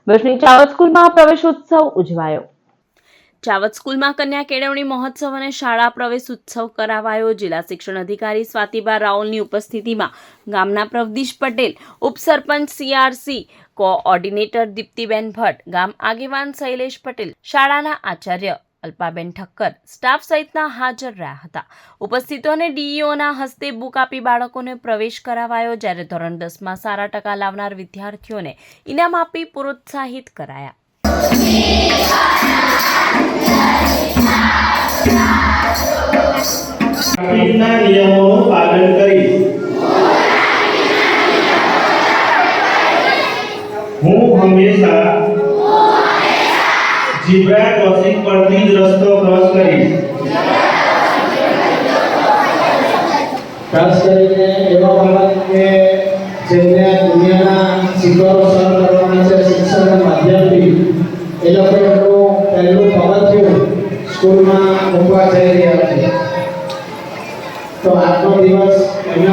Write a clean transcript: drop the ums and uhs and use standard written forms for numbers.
વર્ષની ચાવત સ્કૂલમાં પ્રવેશોત્સવ ઉજવાયો। ચાવત સ્કૂલમાં કન્યા કેળવણી મહોત્સવ અને શાળા પ્રવેશ ઉત્સવ કરાવાયો। જિલ્લા શિક્ષણ અધિકારી સ્વાતિબા રાઓલની ઉપસ્થિતિમાં ગામના પ્રવદીશ પટેલ, ઉપસરપંચ CRC, કોઓર્ડિનેટર દીપ્તિબેન ભટ્ટ, ગામ આગેવાન શૈલેષ પટેલ, શાળાના આચાર્ય અલ્પાબેન ઠક્કર, સ્ટાફ સહિતના હાજર રહ્યા હતા। ઉપસ્થિતોને DEOના હસ્તે બુક આપી બાળકોને પ્રવેશ કરાવાયો, જ્યારે ધોરણ 10માં સારા ટકા લાવનાર વિદ્યાર્થીઓને ઇનામ આપી પ્રોત્સાહિત કરાયા। ટ્રાફિકના નિયમોનું પાલન કરી હું હંમેશા ઝીબ્રા ક્રોસિંગ પરથી જ રસ્તો ક્રોસ કરીશ। ખાસ કરીને એવા બાળક કે જેમને દુનિયાના શિખરો સર કરવાના છે શિક્ષણના માધ્યમથી એ લોકોનું પહેલું પગથિયું સ્કૂલમાં મૂકવા જઈ રહ્યા છે, તો આજનો દિવસ એમના